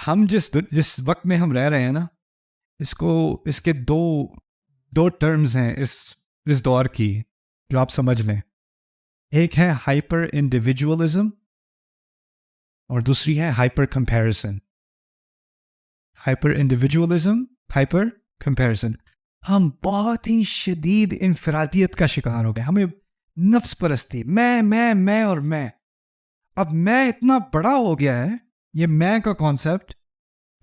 ہم جس وقت میں ہم رہ رہے ہیں نا، اس کے دو ٹرمز ہیں اس دور کی جو آپ سمجھ لیں. ایک ہے ہائپر انڈیویجولزم اور دوسری ہے hyper comparison. Hyper individualism, hyper comparison. ہم بہت ہی شدید انفرادیت کا شکار ہو گئے. ہمیں نفس پرستی، میں اور میں. اب میں اتنا بڑا ہو گیا ہے، یہ میں کا کانسیپٹ،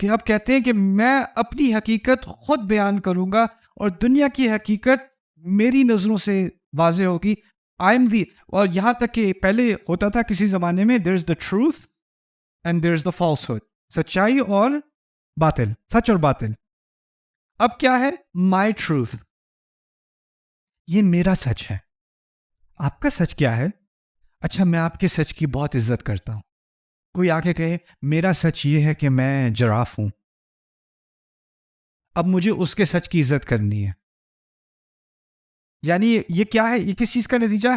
کہ اب کہتے ہیں کہ میں اپنی حقیقت خود بیان کروں گا اور دنیا کی حقیقت میری نظروں سے واضح ہوگی. اور یہاں تک کہ پہلے ہوتا تھا کسی زمانے میں there is the truth and there is the falsehood، سچائی اور باطل، سچ اور باطل. اب کیا ہے؟ my truth، یہ میرا سچ ہے. آپ کا سچ کیا ہے؟ اچھا، میں آپ کے سچ کی بہت عزت کرتا ہوں. کوئی آ کے کہے میرا سچ یہ ہے کہ میں جراف ہوں، اب مجھے اس کے سچ کی عزت کرنی ہے. یعنی یہ کیا ہے؟ یہ کس چیز کا نتیجہ ہے؟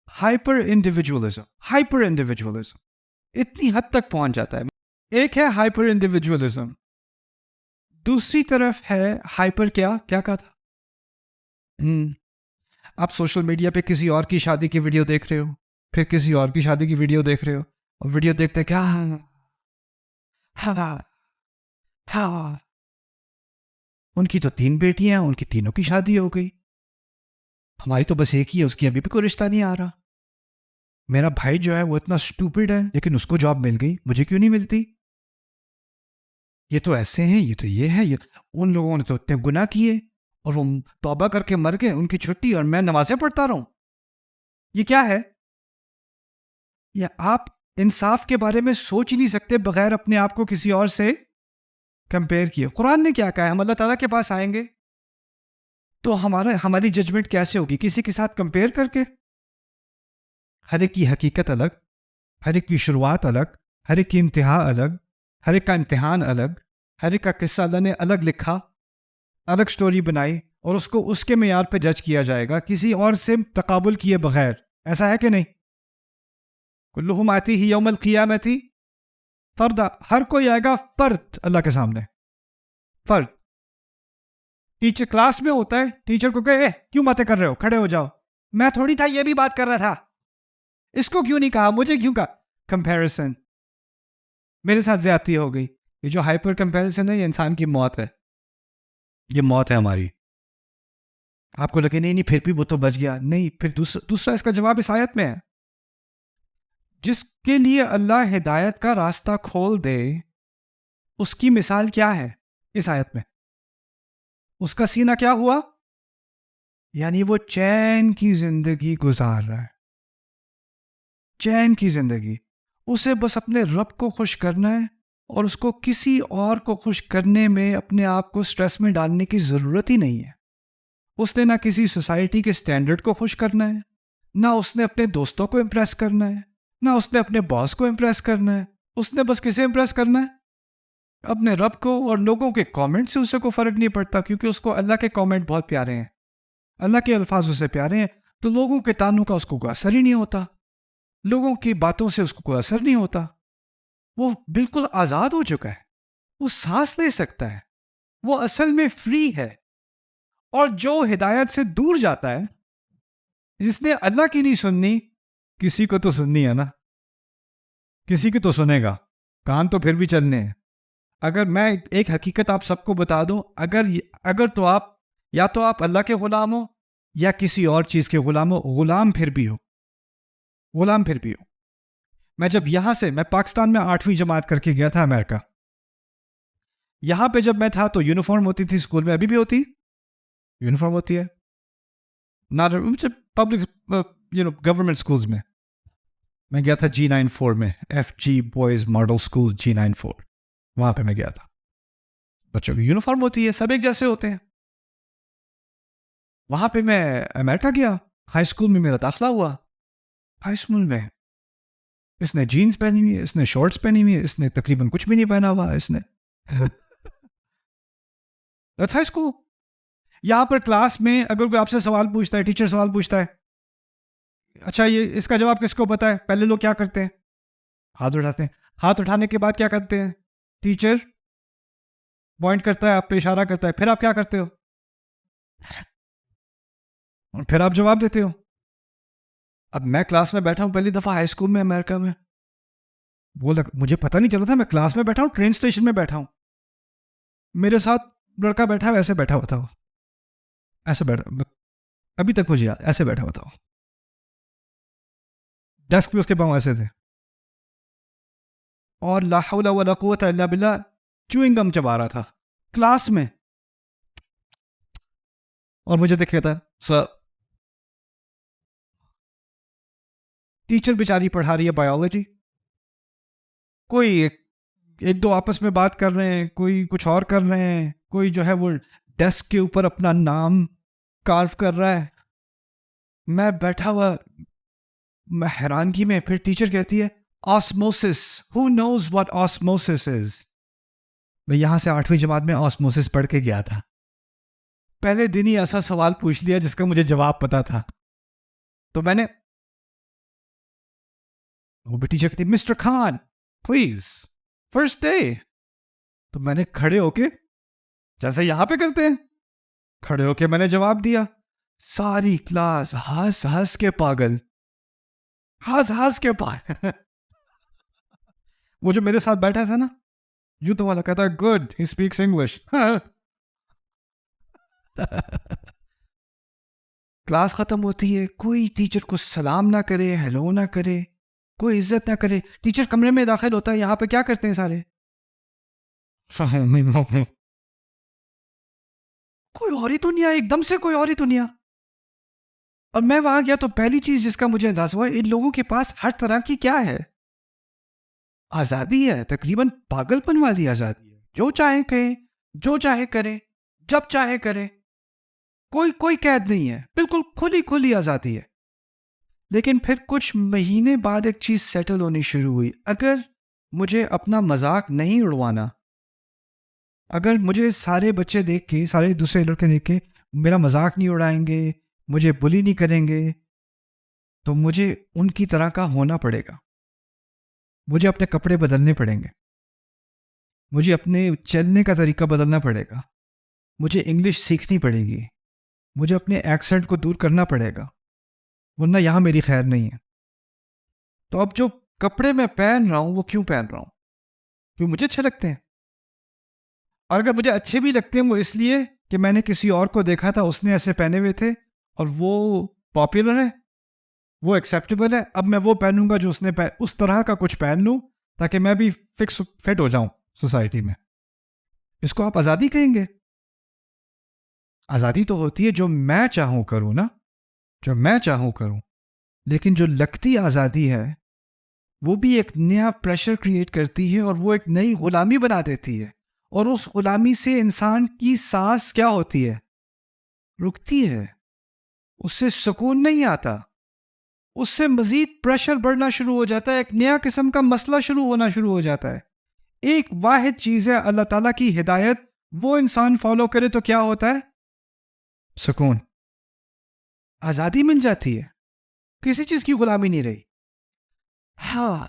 Hyper individualism. ہائپر انڈیویجولزم اتنی حد تک پہنچ جاتا ہے. ایک ہے ہائپر انڈیویجولزم، دوسری طرف ہے ہائپر کیا کہا تھا؟ آپ سوشل میڈیا پہ کسی اور کی شادی کی ویڈیو دیکھ رہے ہو، پھر کسی اور کی شادی کی ویڈیو دیکھ رہے ہو، اور ویڈیو دیکھتے کیا ان کی تو 3 بیٹیاں ہیں، ان کی تینوں کی شادی ہو گئی، ہماری تو بس ایک ہی ہے، اس کی ابھی بھی کوئی رشتہ نہیں آ رہا. میرا بھائی جو ہے وہ اتنا اسٹوپڈ ہے لیکن اس کو جاب مل گئی، مجھے کیوں نہیں ملتی؟ یہ تو ایسے ہیں، یہ تو یہ ہے، ان لوگوں نے تو اتنے گناہ کیے اور وہ توبہ کر کے مر گئے، ان کی چھٹی، اور میں نمازیں پڑھتا رہوں. یہ کیا ہے؟ یا آپ انصاف کے بارے میں سوچ ہی نہیں سکتے بغیر اپنے آپ کو کسی اور سے کمپیئر کیے. قرآن نے کیا کہا ہے؟ ہم اللہ تعالیٰ کے پاس آئیں گے تو ہماری ججمنٹ کیسے ہوگی؟ کسی کے ساتھ کمپیئر کر کے. ہر ایک کی حقیقت الگ، ہر ایک کی شروعات الگ، ہر ایک کی انتہا الگ، ہر ایک کا امتحان الگ، ہر ایک کا قصہ اللہ نے الگ لکھا، الگ سٹوری بنائی، اور اس کو اس کے معیار پہ جج کیا جائے گا کسی اور سے تقابل کیے بغیر. ایسا ہے کہ نہیں؟ کلہم آتیہ یوم القیامۃ فردا، ہر کوئی آئے گا فرد اللہ کے سامنے، فرد. ٹیچر کلاس میں ہوتا ہے، ٹیچر کو کہے کیوں باتیں کر رہے ہو، کھڑے ہو جاؤ. میں تھوڑی تھا، یہ بھی بات کر رہا تھا، اس کو کیوں نہیں کہا، مجھے کیوں کہا؟ کمپیریزن. میرے ساتھ زیادتی ہو گئی. یہ جو ہائپر کمپیریزن ہے یہ انسان کی موت ہے، یہ موت ہے ہماری. آپ کو لگے نہیں پھر بھی وہ تو بچ گیا. نہیں، پھر دوسرا اس کا جواب اس آیت میں ہے. جس کے لیے اللہ ہدایت کا راستہ کھول دے اس کی مثال کیا ہے اس آیت میں؟ اس کا سینہ کیا ہوا؟ یعنی وہ چین کی زندگی گزار رہا ہے، چین کی زندگی. اسے بس اپنے رب کو خوش کرنا ہے اور اس کو کسی اور کو خوش کرنے میں اپنے آپ کو سٹریس میں ڈالنے کی ضرورت ہی نہیں ہے. اس نے نہ کسی سوسائٹی کے سٹینڈرڈ کو خوش کرنا ہے، نہ اس نے اپنے دوستوں کو امپریس کرنا ہے، نہ اس نے اپنے باس کو امپریس کرنا ہے. اس نے بس کسے امپریس کرنا ہے؟ اپنے رب کو. اور لوگوں کے کامنٹ سے اسے کوئی فرق نہیں پڑتا، کیونکہ اس کو اللہ کے کامنٹ بہت پیارے ہیں، اللہ کے الفاظ اسے پیارے ہیں. تو لوگوں کے تانوں کا اس کو کوئی اثر ہی نہیں ہوتا، لوگوں کی باتوں سے اس کو کوئی اثر نہیں ہوتا. وہ بالکل آزاد ہو چکا ہے، وہ سانس لے سکتا ہے، وہ اصل میں فری ہے. اور جو ہدایت سے دور جاتا ہے، جس نے اللہ کی نہیں سننی، کسی کو تو سننی ہے نا، کسی کی تو سنے گا، کان تو پھر بھی چلنے ہیں. اگر میں ایک حقیقت آپ سب کو بتا دوں، اگر تو آپ یا تو آپ اللہ کے غلام ہو یا کسی اور چیز کے غلام ہو، غلام پھر بھی ہو. میں جب یہاں سے، میں پاکستان میں 8ویں جماعت کر کے گیا تھا امریکہ. یہاں پہ جب میں تھا تو یونیفارم ہوتی تھی اسکول میں، ابھی بھی ہوتی یونیفارم ہوتی ہے، پبلک گورنمنٹ اسکولز میں. میں گیا تھا G94 میں، FG boys model school G94، وہاں پہ میں گیا تھا. بچوں کی یونیفارم ہوتی ہے، سب ایک جیسے ہوتے ہیں. وہاں پہ میں امریکہ گیا، ہائی اسکول میں میرا داخلہ ہوا. ہائی اسکول میں اس نے جینز پہنی ہوئی ہے، اس نے شارٹس پہنی ہوئی ہے، اس نے تقریباً کچھ بھی نہیں پہنا ہوا، اس نے ہائی اسکول. یہاں پر کلاس میں اگر کوئی آپ سے سوال پوچھتا ہے، ٹیچر سوال پوچھتا ہے، اچھا یہ اس کا جواب کس کو پتا ہے، پہلے لوگ کیا کرتے ہیں؟ ہاتھ اٹھاتے ہیں. ہاتھ اٹھانے کے بعد کیا کرتے ہیں؟ ٹیچر پوائنٹ کرتا ہے، آپ پہ اشارہ کرتا ہے، پھر آپ کیا کرتے ہو؟ اور پھر آپ جواب دیتے ہو. اب میں کلاس میں بیٹھا ہوں پہلی دفعہ ہائی اسکول میں امریکہ میں، مجھے پتہ نہیں چلا تھا میں کلاس میں بیٹھا ہوں، ٹرین اسٹیشن میں بیٹھا ہوں، میرے ساتھ لڑکا بیٹھا ہوا ایسے بیٹھا ہوا تھا، وہ ایسے بیٹھا، ابھی تک مجھے یاد، ایسے بیٹھا ہوا تھا، ڈیسک پہ اس کے پاؤں ایسے تھے، اور لا حول ولا قوت الا باللہ چوئنگ گم چبا رہا تھا کلاس میں، اور مجھے دیکھ کہتا سر، ٹیچر بیچاری پڑھا رہی ہے بایولوجی، کوئی ایک دو آپس میں بات کر رہے ہیں، کوئی کچھ اور کر رہے ہیں، کوئی جو ہے وہ ڈیسک کے اوپر اپنا نام کارو کر رہا ہے، میں بیٹھا ہوا، میں حیرانگی میں. پھر ٹیچر کہتی ہے osmosis, who knows what osmosis is. میں یہاں سے 8ویں جماعت میں آسموسس پڑھ کے گیا تھا، پہلے دن ہی ایسا سوال پوچھ لیا جس کا مجھے جواب پتا تھا. تو میں نے، وہ ٹیچر کہتی mister Khan please first day. تو میں نے کھڑے ہو کے، جیسے یہاں پہ کرتے ہیں، کھڑے ہو کے میں نے جواب دیا. ساری کلاس ہنس ہنس کے پاگل، ہنس ہنس کے پاگل. وہ جو میرے ساتھ بیٹھا تھا نا، یوں تو والا کہتا ہے good he speaks English. Class ختم ہوتی ہے، کوئی ٹیچر کو سلام نہ کرے، ہیلو نہ کرے، کوئی عزت نہ کرے. ٹیچر کمرے میں داخل ہوتا ہے، یہاں پہ کیا کرتے ہیں سارے؟ کوئی اور ہی دنیا، ایک دم سے کوئی اور ہی دنیا. اور میں وہاں گیا تو پہلی چیز جس کا مجھے اندازہ ہوا، ان لوگوں کے پاس ہر طرح کی کیا ہے؟ آزادی ہے، تقریباً پاگل پن والی آزادی ہے. جو چاہے کہیں، جو چاہے کرے، جب چاہے کرے، کوئی قید نہیں ہے، بالکل کھلی کھلی آزادی ہے. لیکن پھر کچھ مہینے بعد ایک چیز سیٹل ہونی شروع ہوئی. اگر مجھے اپنا مذاق نہیں اڑوانا، اگر مجھے سارے بچے دیکھ کے، سارے دوسرے لڑکے دیکھ کے میرا مذاق نہیں اڑائیں گے، مجھے بلی نہیں کریں گے، تو مجھے ان کی طرح کا ہونا پڑے گا. مجھے اپنے کپڑے بدلنے پڑیں گے، مجھے اپنے چلنے کا طریقہ بدلنا پڑے گا، مجھے انگلش سیکھنی پڑے گی، مجھے اپنے ایکسنٹ کو دور کرنا پڑے گا، ورنہ یہاں میری خیر نہیں ہے. تو اب جو کپڑے میں پہن رہا ہوں وہ کیوں پہن رہا ہوں؟ کیوں مجھے اچھے لگتے ہیں. اور اگر مجھے اچھے بھی لگتے ہیں وہ اس لیے کہ میں نے کسی اور کو دیکھا تھا اس نے ایسے پہنے ہوئے تھے اور وہ پاپولر ہے، وہ ایکسیپٹیبل ہے، اب میں وہ پہنوں گا جو اس نے اس طرح کا کچھ پہن لوں تاکہ میں بھی فکس فٹ ہو جاؤں سوسائٹی میں. اس کو آپ آزادی کہیں گے؟ آزادی تو ہوتی ہے جو میں چاہوں کروں نا، جو میں چاہوں کروں. لیکن جو لگتی آزادی ہے وہ بھی ایک نیا پریشر کریٹ کرتی ہے، اور وہ ایک نئی غلامی بنا دیتی ہے. اور اس غلامی سے انسان کی سانس کیا ہوتی ہے؟ رکتی ہے. اس سے سکون نہیں آتا، اس سے مزید پریشر بڑھنا شروع ہو جاتا ہے، ایک نیا قسم کا مسئلہ شروع ہونا شروع ہو جاتا ہے. ایک واحد چیز ہے اللہ تعالیٰ کی ہدایت، وہ انسان فالو کرے تو کیا ہوتا ہے؟ سکون، آزادی مل جاتی ہے، کسی چیز کی غلامی نہیں رہی. ہاں،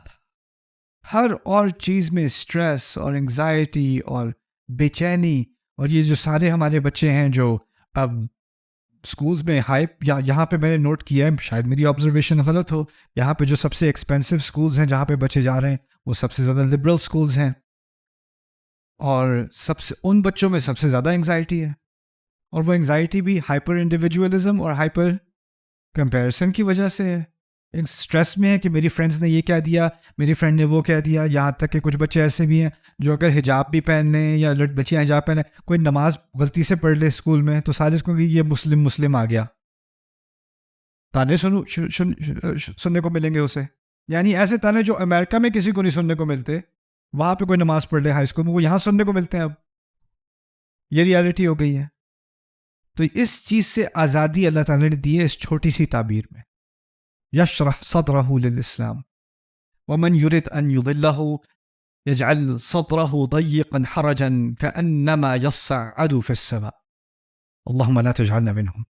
ہر اور چیز میں سٹریس اور انگزائٹی اور بے چینی، اور یہ جو سارے ہمارے بچے ہیں جو اب سکولز میں ہائپ، یا یہاں پہ میں نے نوٹ کیا ہے، شاید میری آبزرویشن غلط ہو، یہاں پہ جو سب سے ایکسپینسو سکولز ہیں جہاں پہ بچے جا رہے ہیں وہ سب سے زیادہ لبرل سکولز ہیں، اور ان بچوں میں سب سے زیادہ انگزائٹی ہے. اور وہ انگزائٹی بھی ہائپر انڈیویجولزم اور ہائپر کمپیریسن کی وجہ سے ہے. اسٹریس میں ہے کہ میری فرینڈز نے یہ کہہ دیا، میری فرینڈ نے وہ کہہ دیا. یہاں تک کہ کچھ بچے ایسے بھی ہیں جو اگر حجاب بھی پہن لیں یا بچیاں حجاب پہن لیں، کوئی نماز غلطی سے پڑھ لے اسکول میں تو سارے اس کو کہ یہ مسلم آ گیا، تانے سننے کو ملیں گے اسے. یعنی ایسے تانے جو امریکہ میں کسی کو نہیں سننے کو ملتے، وہاں پہ کوئی نماز پڑھ لے ہائی اسکول میں، وہ یہاں سننے کو ملتے ہیں. اب یہ ریالٹی ہو گئی ہے. تو اس چیز سے آزادی اللہ تعالیٰ نے دی ہے اس چھوٹی سی تعبیر میں، یشرح صدرہ للاسلام ومن يرد ان يضله يجعل صدره ضيقا حرجا كأنما يصعد في السماء اللهم لا تجعلنا منهم.